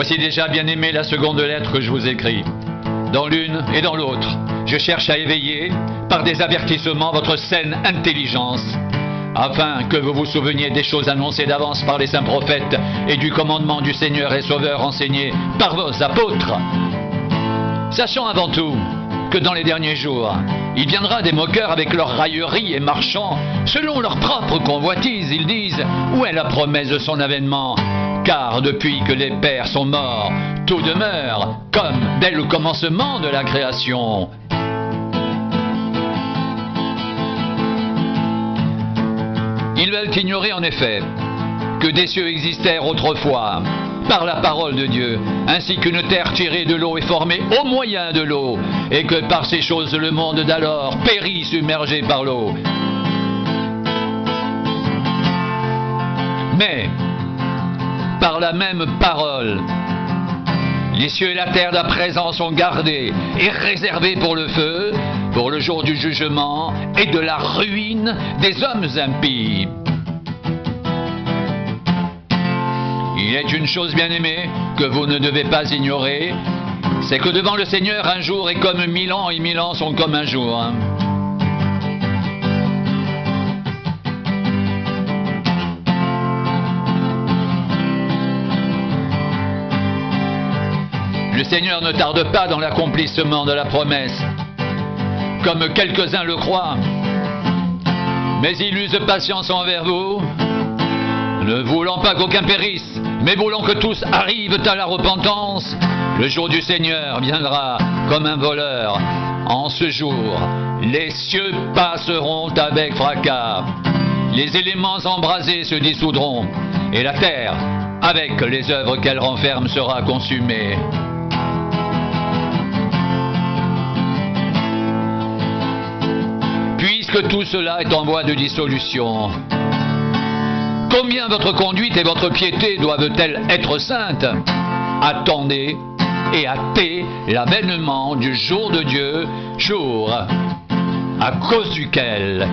Voici déjà, bien-aimé, la seconde lettre que je vous écris. Dans l'une et dans l'autre, je cherche à éveiller, par des avertissements, votre saine intelligence, afin que vous vous souveniez des choses annoncées d'avance par les saints prophètes et du commandement du Seigneur et Sauveur enseigné par vos apôtres. Sachant avant tout que dans les derniers jours, il viendra des moqueurs avec leurs railleries et marchant selon leur propre convoitise. Ils disent: où est la promesse de son avènement? Car depuis que les pères sont morts, tout demeure comme dès le commencement de la création. Ils veulent ignorer en effet que des cieux existèrent autrefois par la parole de Dieu, ainsi qu'une terre tirée de l'eau est formée au moyen de l'eau, et que par ces choses le monde d'alors périt submergé par l'eau. Mais, par la même parole, les cieux et la terre d'à présent sont gardés et réservés pour le feu, pour le jour du jugement et de la ruine des hommes impies. Il est une chose, bien-aimée, que vous ne devez pas ignorer, c'est que devant le Seigneur, un jour est comme 1000 ans et 1000 ans sont comme un jour. Le Seigneur ne tarde pas dans l'accomplissement de la promesse, comme quelques-uns le croient, mais il use patience envers vous, ne voulant pas qu'aucun périsse, mais voulant que tous arrivent à la repentance. Le jour du Seigneur viendra comme un voleur. En ce jour, les cieux passeront avec fracas, les éléments embrasés se dissoudront, et la terre, avec les œuvres qu'elle renferme, sera consumée. Puisque tout cela est en voie de dissolution, combien votre conduite et votre piété doivent-elles être saintes? Attendez et hâtez l'avènement du jour de Dieu, jour à cause duquel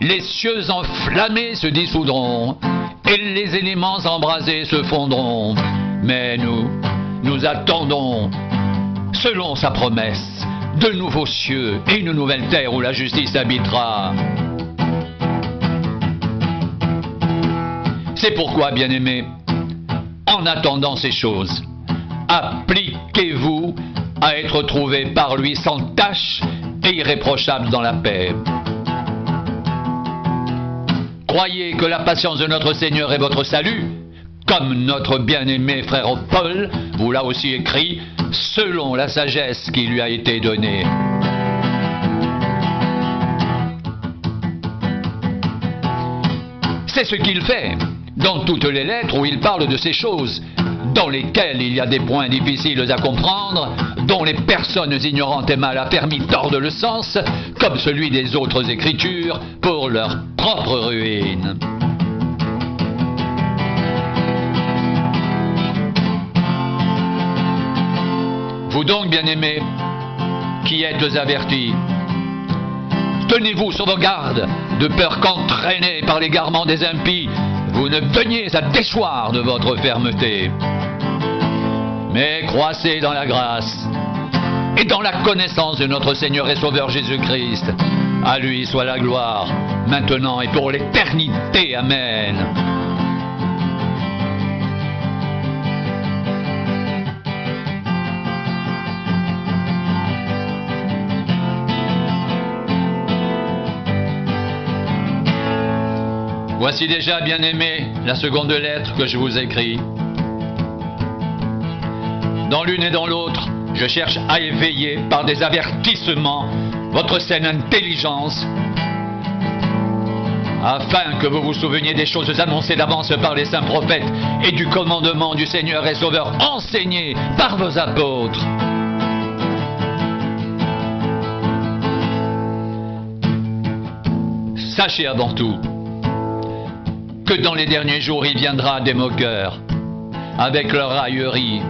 les cieux enflammés se dissoudront et les éléments embrasés se fondront. Mais nous attendons, selon sa promesse, de nouveaux cieux et une nouvelle terre où la justice habitera. C'est pourquoi, bien-aimés, en attendant ces choses, appliquez-vous à être trouvés par lui sans tache et irréprochables dans la paix. Croyez que la patience de notre Seigneur est votre salut, comme notre bien-aimé frère Paul vous l'a aussi écrit, selon la sagesse qui lui a été donnée. C'est ce qu'il fait dans toutes les lettres où il parle de ces choses, dans lesquelles il y a des points difficiles à comprendre, dont les personnes ignorantes et mal affermies tordent le sens, comme celui des autres Écritures, pour leur propre ruine. Vous donc, bien-aimés, qui êtes avertis, tenez-vous sur vos gardes, de peur qu'entraînés par l'égarement des impies, vous ne veniez à déchoir de votre fermeté. Mais croissez dans la grâce et dans la connaissance de notre Seigneur et Sauveur Jésus-Christ. À lui soit la gloire, maintenant et pour l'éternité. Amen. Voici déjà, bien-aimés, la seconde lettre que je vous écris. Dans l'une et dans l'autre, je cherche à éveiller par des avertissements votre saine intelligence, afin que vous vous souveniez des choses annoncées d'avance par les saints prophètes et du commandement du Seigneur et Sauveur enseigné par vos apôtres. Sachez avant tout que dans les derniers jours il viendra des moqueurs, avec leur raillerie,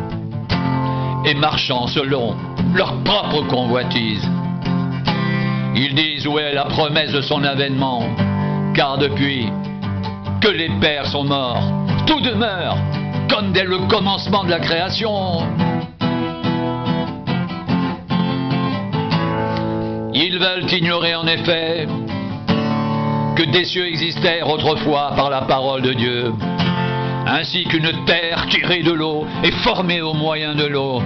et marchant selon leur propre convoitise. Ils disent où est la promesse de son avènement, car depuis que les pères sont morts, tout demeure comme dès le commencement de la création. Ils veulent ignorer en effet que des cieux existèrent autrefois par la parole de Dieu, ainsi qu'une terre tirée de l'eau et formée au moyen de l'eau,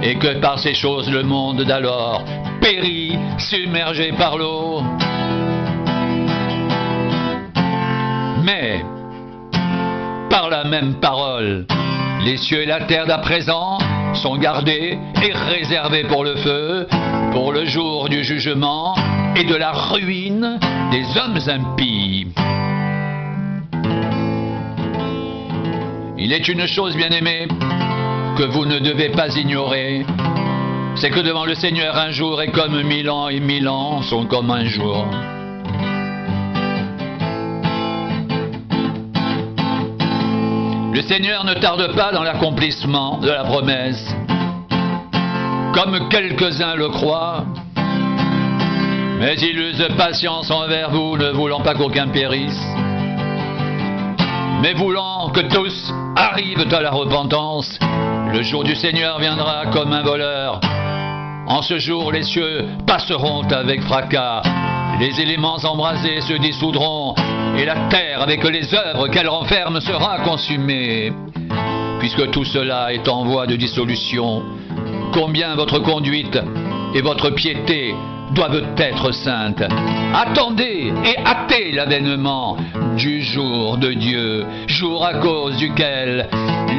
et que par ces choses le monde d'alors périt, submergé par l'eau. Mais, par la même parole, les cieux et la terre d'à présent sont gardés et réservés pour le feu, pour le jour du jugement et de la ruine des hommes impies. Il est une chose, bien-aimée, que vous ne devez pas ignorer, c'est que devant le Seigneur un jour est comme 1000 ans et 1000 ans sont comme un jour. Le Seigneur ne tarde pas dans l'accomplissement de la promesse, comme quelques-uns le croient, mais il use patience envers vous, ne voulant pas qu'aucun périsse, mais voulant que tous arrivent à la repentance. Le jour du Seigneur viendra comme un voleur. En ce jour, les cieux passeront avec fracas, les éléments embrasés se dissoudront, et la terre, avec les œuvres qu'elle renferme, sera consumée. Puisque tout cela est en voie de dissolution, combien votre conduite et votre piété doivent être saintes. Attendez et hâtez l'avènement du jour de Dieu, jour à cause duquel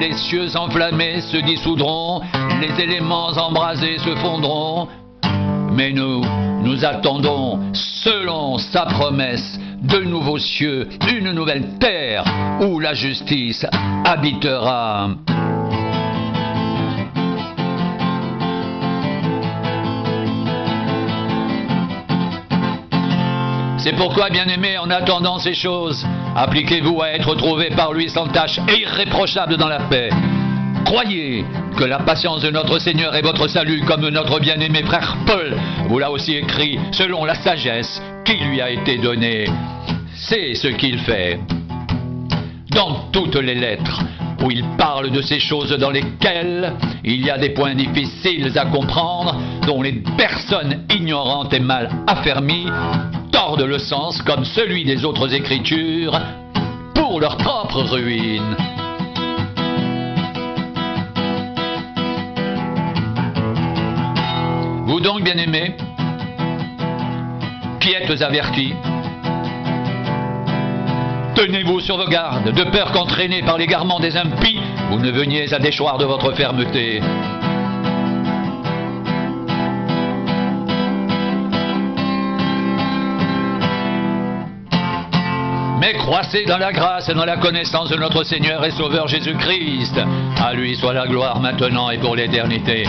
les cieux enflammés se dissoudront, les éléments embrasés se fondront. Mais nous attendons, selon sa promesse, de nouveaux cieux, une nouvelle terre où la justice habitera. C'est pourquoi, bien-aimés, en attendant ces choses, appliquez-vous à être trouvés par lui sans tache et irréprochables dans la paix. Croyez que la patience de notre Seigneur est votre salut, comme notre bien-aimé frère Paul vous l'a aussi écrit, selon la sagesse qui lui a été donnée. C'est ce qu'il fait. Dans toutes les lettres où il parle de ces choses dans lesquelles il y a des points difficiles à comprendre, dont les personnes ignorantes et mal affermies tordent le sens comme celui des autres écritures pour leur propre ruine. Vous donc, bien-aimés, qui êtes avertis, tenez-vous sur vos gardes, de peur qu'entraînés par l'égarement des impies, vous ne veniez à déchoir de votre fermeté. Mais croissez dans la grâce et dans la connaissance de notre Seigneur et Sauveur Jésus-Christ. À lui soit la gloire maintenant et pour l'éternité.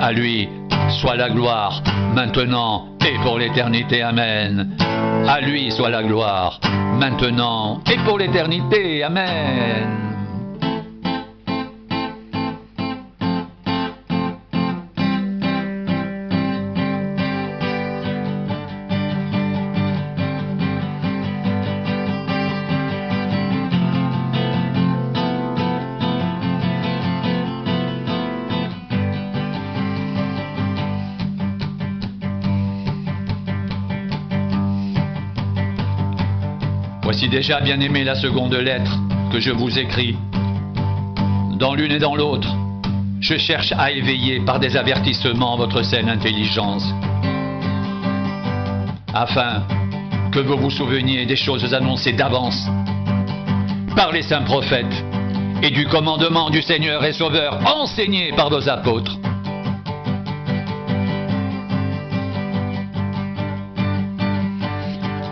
À lui soit la gloire maintenant et pour l'éternité. Amen. À lui soit la gloire maintenant et pour l'éternité. Amen. Voici déjà, bien-aimé, la seconde lettre que je vous écris. Dans l'une et dans l'autre, je cherche à éveiller par des avertissements votre saine intelligence, afin que vous vous souveniez des choses annoncées d'avance par les saints prophètes et du commandement du Seigneur et Sauveur enseigné par vos apôtres.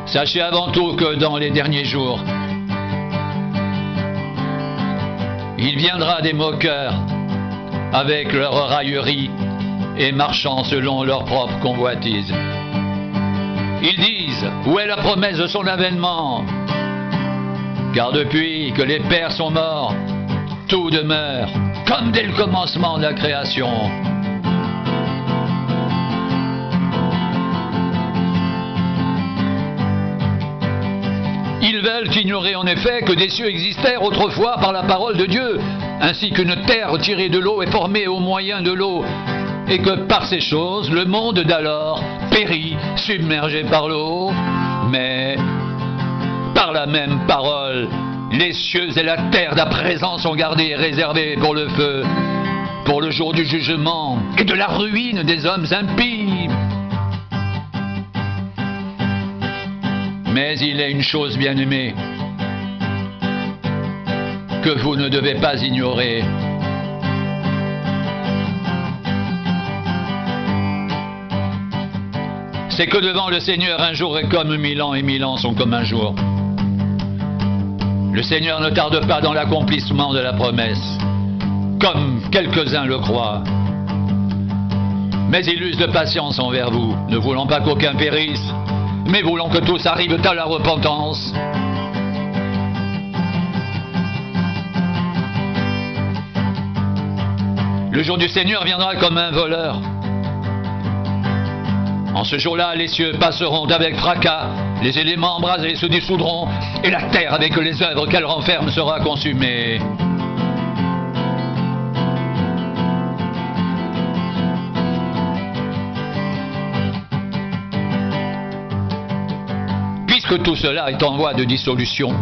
Sachez avant tout que dans les derniers jours, il viendra des moqueurs avec leur raillerie et marchant selon leur propre convoitise. Ils disent, où est la promesse de son avènement? Car depuis que les pères sont morts, tout demeure comme dès le commencement de la création. Ils veulent veulent ignorer en effet que des cieux existèrent autrefois par la parole de Dieu, ainsi qu'une terre tirée de l'eau est formée au moyen de l'eau, et que par ces choses, le monde d'alors périt, submergé par l'eau. Mais par la même parole, les cieux et la terre d'à présent sont gardés et réservés pour le feu, pour le jour du jugement et de la ruine des hommes impies. Mais il est une chose, bien-aimée, que vous ne devez pas ignorer. C'est que devant le Seigneur, un jour est comme 1000 ans et 1000 ans sont comme un jour. Le Seigneur ne tarde pas dans l'accomplissement de la promesse, comme quelques-uns le croient. Mais il use de patience envers vous, ne voulant pas qu'aucun périsse, mais voulant que tous arrivent à la repentance. Le jour du Seigneur viendra comme un voleur. En ce jour-là, les cieux passeront avec fracas, les éléments embrasés se dissoudront, et la terre avec les œuvres qu'elle renferme sera consumée. Puisque tout cela est en voie de dissolution,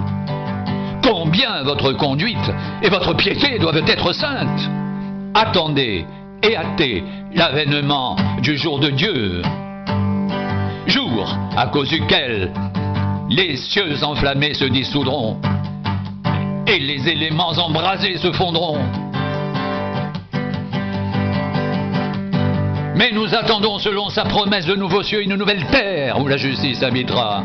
combien votre conduite et votre piété doivent être saintes. Attendez et hâtez l'avènement du jour de Dieu, jour à cause duquel les cieux enflammés se dissoudront et les éléments embrasés se fondront. Mais nous attendons selon sa promesse de nouveaux cieux et une nouvelle terre où la justice habitera.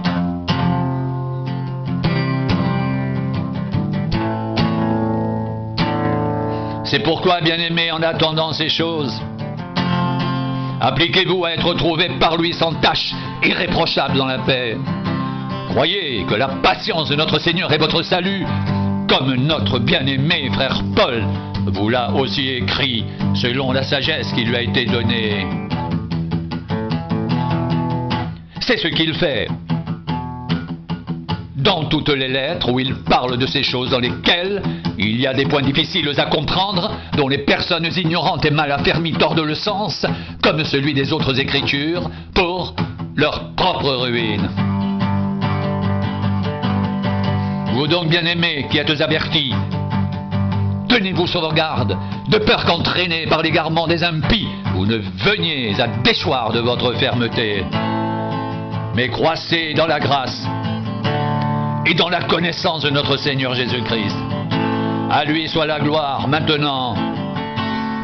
C'est pourquoi, bien-aimés, en attendant ces choses, appliquez-vous à être trouvés par lui sans tache, irréprochable dans la paix. Croyez que la patience de notre Seigneur est votre salut, comme notre bien-aimé frère Paul vous l'a aussi écrit, selon la sagesse qui lui a été donnée. C'est ce qu'il fait dans toutes les lettres où il parle de ces choses dans lesquelles il y a des points difficiles à comprendre, dont les personnes ignorantes et mal affermies tordent le sens, comme celui des autres Écritures, pour leur propre ruine. Vous donc, bien-aimés, qui êtes avertis, tenez-vous sur vos gardes, de peur qu'entraînés par l'égarement des impies, vous ne veniez à déchoir de votre fermeté. Mais croissez dans la grâce et dans la connaissance de notre Seigneur Jésus-Christ. À lui soit la gloire maintenant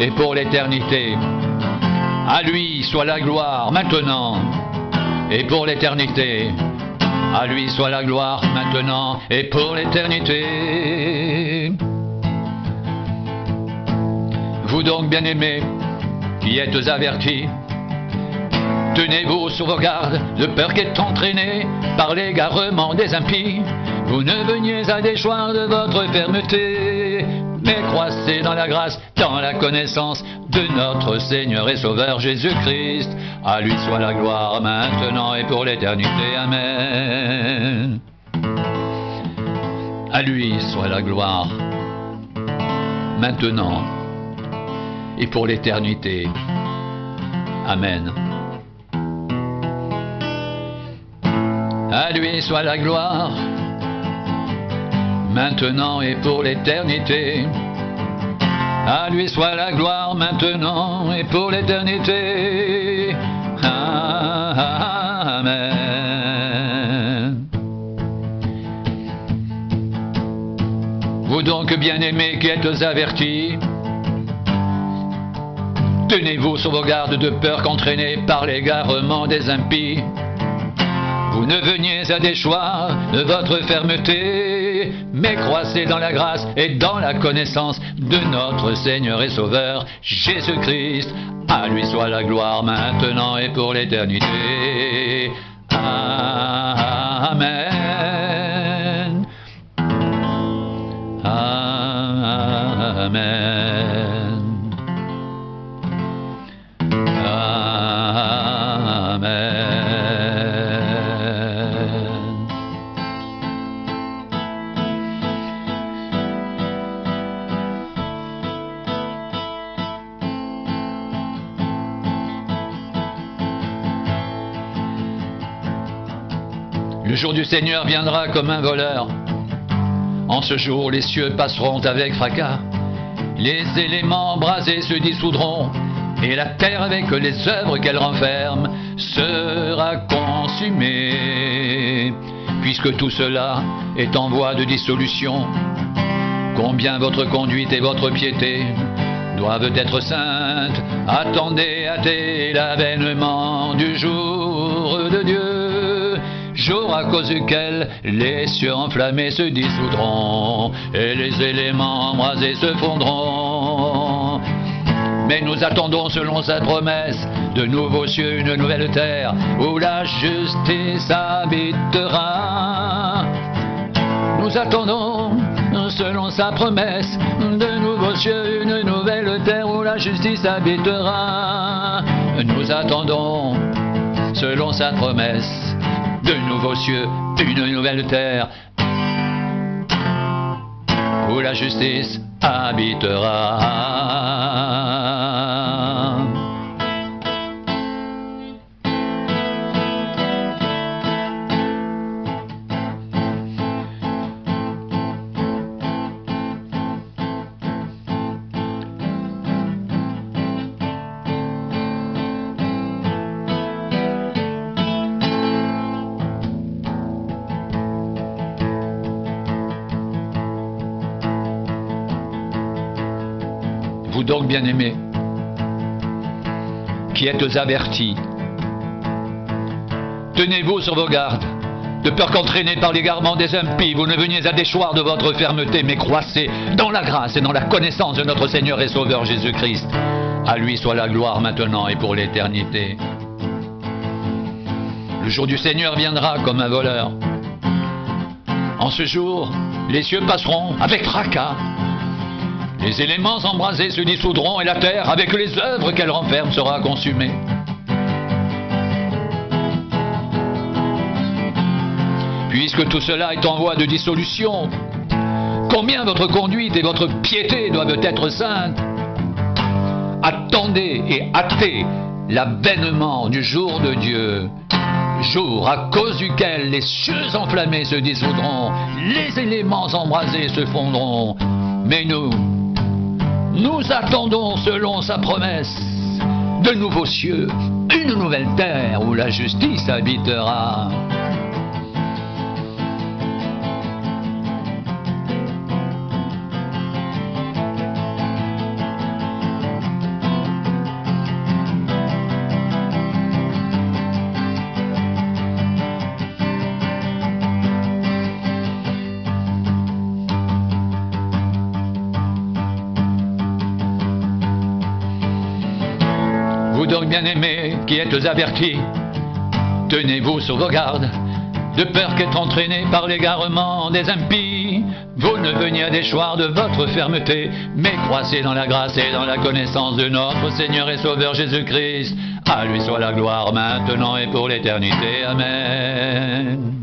et pour l'éternité. À lui soit la gloire maintenant et pour l'éternité. À lui soit la gloire maintenant et pour l'éternité. Vous donc, bien-aimés, qui êtes avertis, tenez-vous sur vos gardes, de peur qu'être entraînés par l'égarement des impies, vous ne veniez à déchoir de votre fermeté, mais croissez dans la grâce, dans la connaissance de notre Seigneur et Sauveur Jésus-Christ. À lui soit la gloire maintenant et pour l'éternité. Amen. À lui soit la gloire maintenant et pour l'éternité. Amen. À lui soit la gloire, maintenant et pour l'éternité. À lui soit la gloire, maintenant et pour l'éternité. Amen. Vous donc, bien-aimés, qui êtes avertis, tenez-vous sur vos gardes, de peur qu'entraînés par l'égarement des impies, vous ne veniez à déchoir de votre fermeté, mais croissez dans la grâce et dans la connaissance de notre Seigneur et Sauveur Jésus-Christ. À lui soit la gloire maintenant et pour l'éternité. Amen. Amen. Amen. jour du Seigneur viendra comme un voleur. En ce jour, les cieux passeront avec fracas. Les éléments embrasés se dissoudront, et la terre avec les œuvres qu'elle renferme sera consumée. Puisque tout cela est en voie de dissolution, combien votre conduite et votre piété doivent être saintes. Attendez, hâtez l'avènement du jour de Dieu, jour à cause duquel les cieux enflammés se dissoudront et les éléments embrasés se fondront. Mais nous attendons selon sa promesse de nouveaux cieux, une nouvelle terre où la justice habitera. Nous attendons selon sa promesse de nouveaux cieux, une nouvelle terre où la justice habitera. Nous attendons selon sa promesse de nouveaux cieux, une nouvelle terre où la justice habitera. Vous donc, bien-aimés, qui êtes avertis, tenez-vous sur vos gardes, de peur qu'entraînés par l'égarement des impies, vous ne veniez à déchoir de votre fermeté, mais croissez dans la grâce et dans la connaissance de notre Seigneur et Sauveur Jésus-Christ. À lui soit la gloire maintenant et pour l'éternité. Le jour du Seigneur viendra comme un voleur. En ce jour, les cieux passeront avec fracas. Les éléments embrasés se dissoudront et la terre, avec les œuvres qu'elle renferme, sera consumée. Puisque tout cela est en voie de dissolution, combien votre conduite et votre piété doivent être saintes. Attendez et hâtez l'avènement du jour de Dieu, jour à cause duquel les cieux enflammés se dissoudront, les éléments embrasés se fondront. Mais nous attendons selon sa promesse de nouveaux cieux, une nouvelle terre où la justice habitera. Vous donc, bien-aimés, qui êtes avertis, tenez-vous sur vos gardes, de peur qu'être entraînés par l'égarement des impies, vous ne veniez à déchoir de votre fermeté, mais croissez dans la grâce et dans la connaissance de notre Seigneur et Sauveur Jésus-Christ. À lui soit la gloire maintenant et pour l'éternité. Amen.